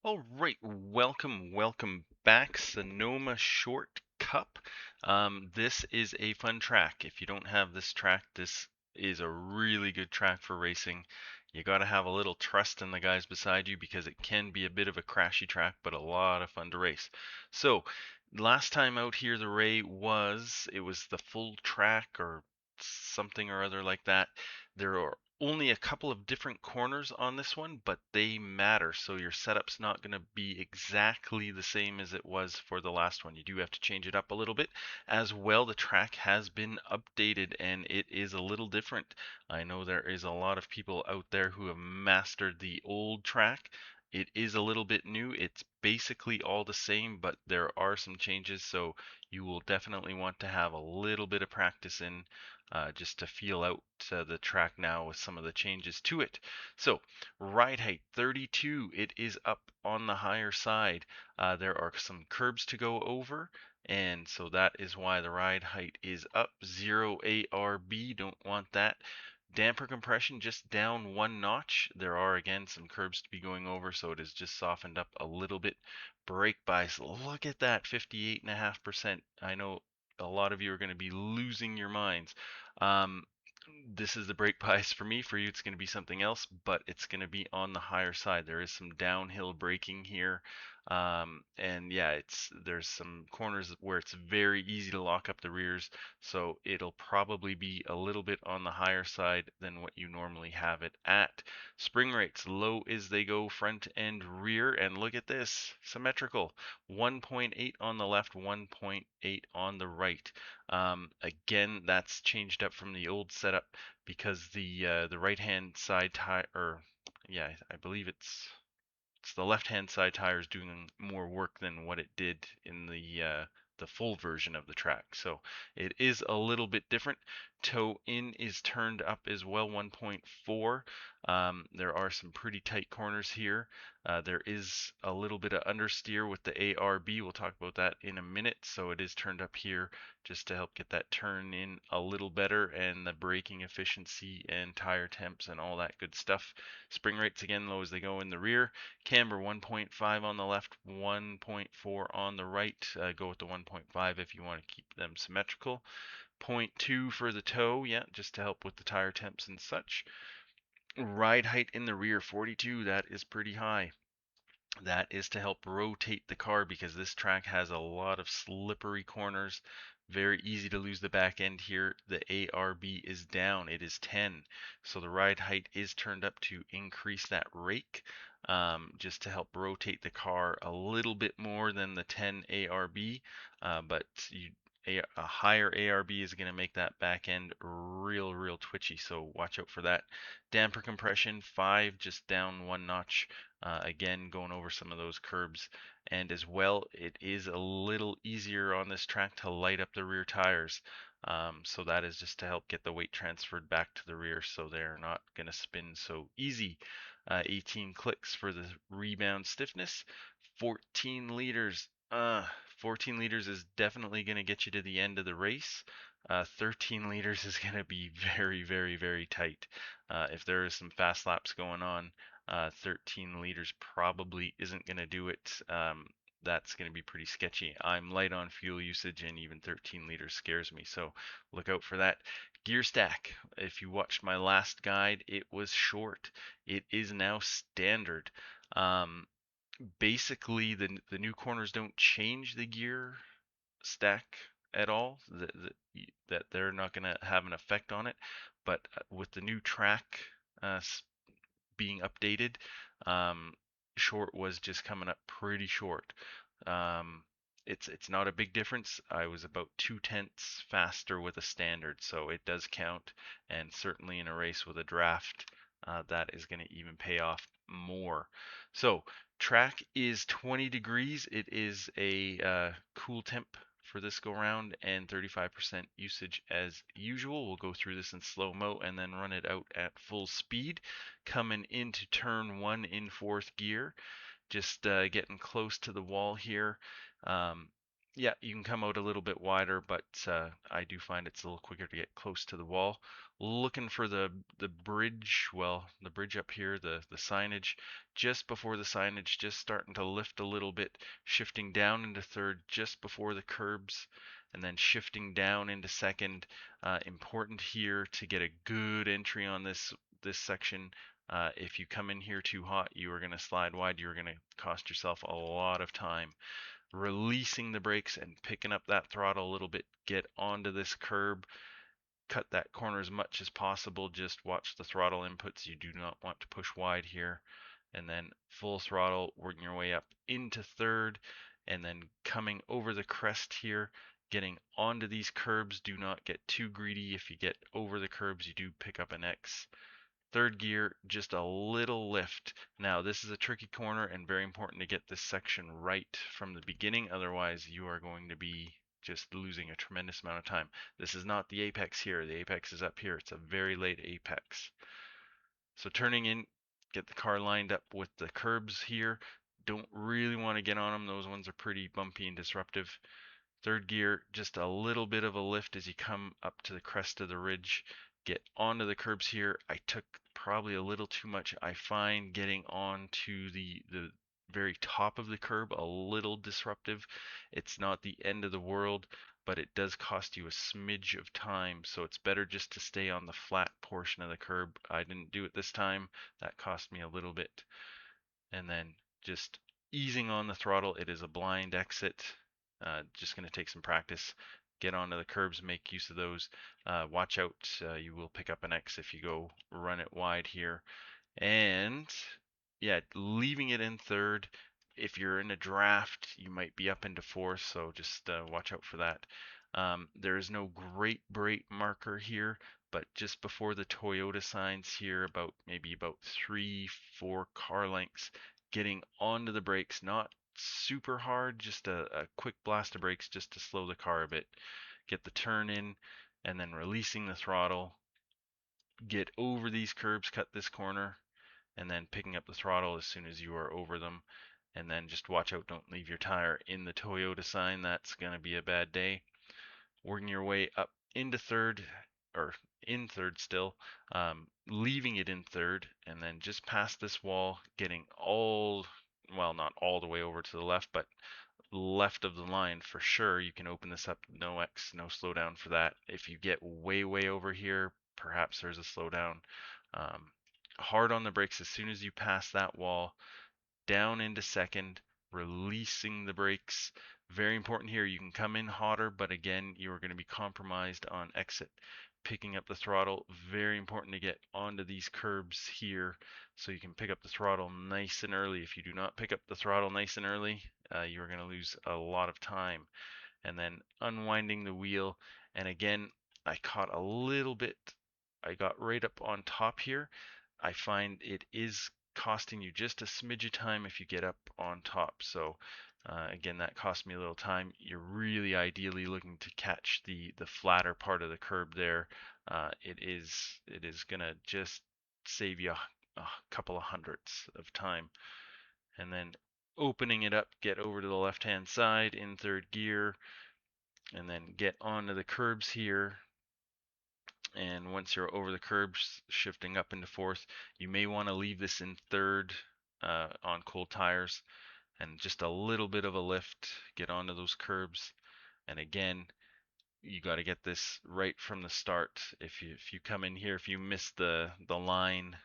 All right, welcome back, Sonoma Short Cup. This is a fun track. If you don't have this track, this is a really good track for racing. You got to have a little trust in the guys beside you because it can be a bit of a crashy track, but a lot of fun to race. So, last time out here, it was the full track or something or other like that. There are only a couple of different corners on this one, but they matter. So your setup's not going to be exactly the same as it was for the last one. You do have to change it up a little bit. As well, the track has been updated and it is a little different. I know there is a lot of people out there who have mastered the old track. It is a little bit new. It's basically all the same, but there are some changes, so you will definitely want to have a little bit of practice in just to feel out the track now with some of the changes to it. So, ride height 32, it is up on the higher side. There are some curbs to go over, and so that is why the ride height is up. 0 ARB, don't want that. Damper compression just down one notch. There are again some curbs to be going over, so it is just softened up a little bit. Brake bias, look at that, 58.5%. I know a lot of you are going to be losing your minds. Um, this is the brake bias for me. For you, it's going to be something else, but it's going to be on the higher side. There is some downhill braking here. And yeah, there's some corners where it's very easy to lock up the rears, so it'll probably be a little bit on the higher side than what you normally have it at. Spring rates low as they go, front and rear, and look at this, symmetrical. 1.8 on the left, 1.8 on the right. Again, that's changed up from the old setup because the right hand side tire, or yeah, I believe it's the left-hand side tire is doing more work than what it did in the full version of the track. So it is a little bit different. Toe in is turned up as well, 1.4. There are some pretty tight corners here. There is a little bit of understeer with the ARB. We'll talk about that in a minute. So it is turned up here just to help get that turn in a little better, and the braking efficiency and tire temps and all that good stuff. Spring rates again low as they go in the rear. Camber 1.5 on the left, 1.4 on the right. Go with the 1.5 if you want to keep them symmetrical. 0.2 for the toe, yeah, just to help with the tire temps and such. Ride height in the rear, 42, that is pretty high. That is to help rotate the car because this track has a lot of slippery corners. Very easy to lose the back end here. The ARB is down. It is 10. So the ride height is turned up to increase that rake, just to help rotate the car a little bit more than the 10 ARB. But a higher ARB is going to make that back end real twitchy. So watch out for that. Damper compression 5, just down one notch. Again, going over some of those curbs. And as well, it is a little easier on this track to light up the rear tires. So that is just to help get the weight transferred back to the rear so they're not going to spin so easy. 18 clicks for the rebound stiffness. 14 liters. 14 liters is definitely going to get you to the end of the race. 13 liters is going to be very tight. If there is some fast laps going on, 13 liters probably isn't going to do it. That's going to be pretty sketchy. I'm light on fuel usage, and even 13 liters scares me, so look out for that. Gear stack. If you watched my last guide, it was short. It is now standard. Um, Basically, the new corners don't change the gear stack at all. That they're not going to have an effect on it, but with the new track uh, being updated. Um, Short was just coming up pretty short. Um, it's not a big difference. I was about 2/10 faster with a standard, so it does count. And certainly in a race with a draft, that is going to even pay off more. So track is 20 degrees. It is a cool temp for this go round, and 35% usage as usual. We'll go through this in slow-mo and then run it out at full speed. Coming into turn one in fourth gear, just getting close to the wall here. Um, Yeah, you can come out a little bit wider, but I do find it's a little quicker to get close to the wall. Looking for the bridge, well, the bridge up here, the signage, just before the signage, just starting to lift a little bit, shifting down into third just before the curbs, and then shifting down into second. Important here to get a good entry on this section. If you come in here too hot, you are going to slide wide. You're going to cost yourself a lot of time. Releasing the brakes and picking up that throttle a little bit, get onto this curb, cut that corner as much as possible. Just watch the throttle inputs. You do not want to push wide here. And then full throttle, working your way up into third, and then coming over the crest here, getting onto these curbs. Do not get too greedy. If you get over the curbs, you do pick up an X. Third gear, just a little lift. Now, this is a tricky corner and very important to get this section right from the beginning. Otherwise, you are going to be just losing a tremendous amount of time. This is not the apex here. The apex is up here. It's a very late apex. So turning in, get the car lined up with the curbs here. Don't really want to get on them. Those ones are pretty bumpy and disruptive. Third gear, just a little bit of a lift as you come up to the crest of the ridge. Get onto the curbs here. I took probably a little too much. I find getting onto the very top of the curb a little disruptive. It's not the end of the world, but it does cost you a smidge of time. So it's better just to stay on the flat portion of the curb. I didn't do it this time. That cost me a little bit. And then just easing on the throttle. It is a blind exit. Just going to take some practice. Get onto the curbs, make use of those. Watch out, you will pick up an X if you go run it wide here. And yeah, leaving it in third. If you're in a draft, you might be up into fourth, so just watch out for that. There is no great brake marker here, but just before the Toyota signs here, maybe about 3-4 car lengths, getting onto the brakes, not super hard, just a quick blast of brakes just to slow the car a bit. Get the turn in, and then releasing the throttle. Get over these curbs, cut this corner, and then picking up the throttle as soon as you are over them. And then just watch out, don't leave your tire in the Toyota sign. That's going to be a bad day. Working your way up into third, or in third still, leaving it in third, and then just past this wall, getting well, not all the way over to the left, but left of the line for sure. You can open this up, no X, no slowdown for that. If you get way over here, perhaps there's a slowdown. Um, Hard on the brakes as soon as you pass that wall, down into second, releasing the brakes. Very important here. You can come in hotter, but again, you are going to be compromised on exit. Picking up the throttle, very important to get onto these curbs here so you can pick up the throttle nice and early. If you do not pick up the throttle nice and early, you're going to lose a lot of time. And then unwinding the wheel, and again, I caught a little bit. I got right up on top here. I find it is costing you just a smidge of time if you get up on top. So again, that cost me a little time. You're really ideally looking to catch the flatter part of the curb there. It is gonna just save you a couple of hundredths of time. And then opening it up, get over to the left hand side in third gear, and then get onto the curbs here. And once you're over the curbs, shifting up into fourth, you may want to leave this in third on cold tires, and just a little bit of a lift, get onto those curbs. And again, you got to get this right from the start. If you come in here, if you miss the line,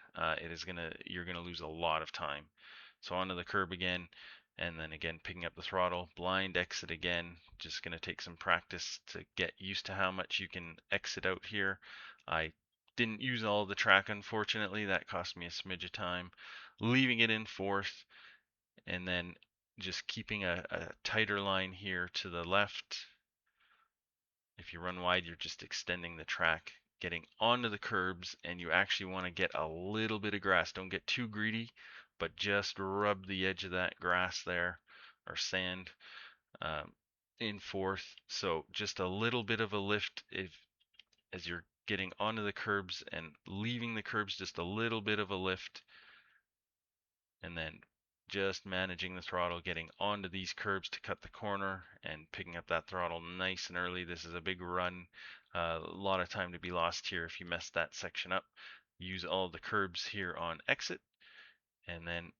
you're gonna lose a lot of time. So onto the curb again, and then again picking up the throttle, blind exit again. Just gonna take some practice to get used to how much you can exit out here. I didn't use all the track, unfortunately. That cost me a smidge of time. Leaving it in fourth, and then just keeping a tighter line here to the left. If you run wide, you're just extending the track, getting onto the curbs, and you actually want to get a little bit of grass. Don't get too greedy, but just rub the edge of that grass there, or sand, um, in fourth. So just a little bit of a lift as you're getting onto the curbs, and leaving the curbs, just a little bit of a lift, and then just managing the throttle, getting onto these curbs to cut the corner and picking up that throttle nice and early. This is a big run. A lot of time to be lost here if you mess that section up. Use all the curbs here on exit and then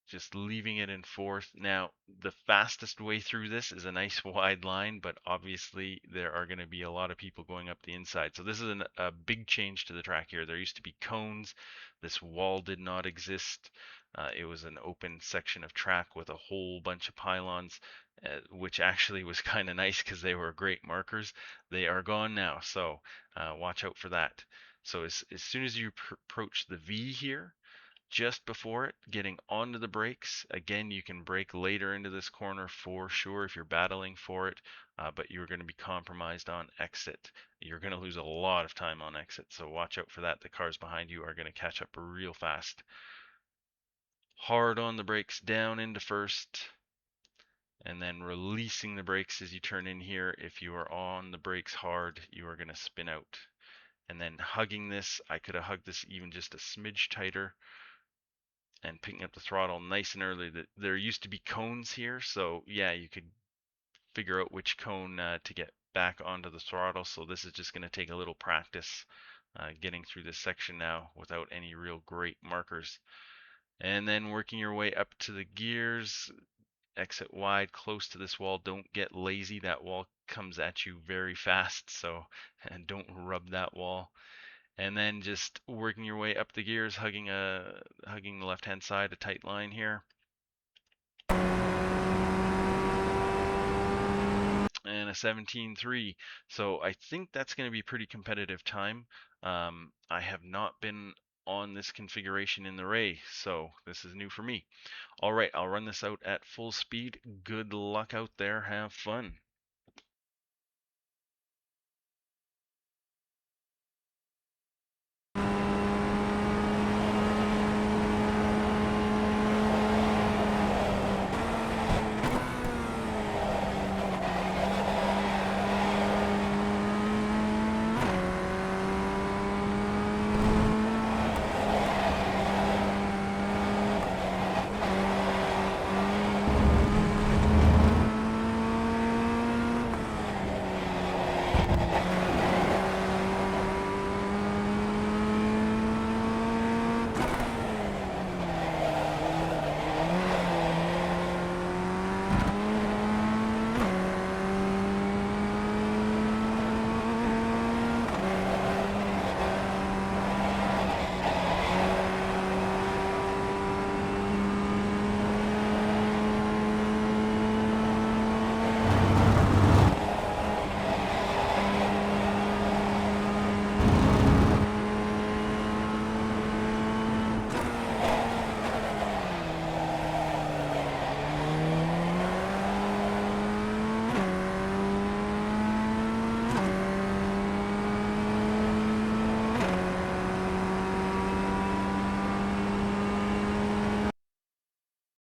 just leaving it in fourth. Now, the fastest way through this is a nice wide line, but obviously there are going to be a lot of people going up the inside. So this is a big change to the track here. There used to be cones. This wall did not exist. It was an open section of track with a whole bunch of pylons, which actually was kind of nice because they were great markers. They are gone now, so watch out for that. So as soon as you approach the V here, just before it, getting onto the brakes. Again, you can brake later into this corner for sure if you're battling for it, but you're going to be compromised on exit. You're going to lose a lot of time on exit, so watch out for that. The cars behind you are going to catch up real fast. Hard on the brakes down into first, and then releasing the brakes as you turn in here. If you are on the brakes hard, you are going to spin out. And then hugging this, I could have hugged this even just a smidge tighter and picking up the throttle nice and early. There used to be cones here, so yeah, you could figure out which cone to get back onto the throttle. So this is just going to take a little practice getting through this section now without any real great markers. And then working your way up to the gears, exit wide close to this wall. Don't get lazy. That wall comes at you very fast, so and don't rub that wall. And then just working your way up the gears, hugging the left-hand side, a tight line here. And a 17.3. So I think that's going to be pretty competitive time. I have not been on this configuration in the Ray, so this is new for me. All right, I'll run this out at full speed. Good luck out there. Have fun.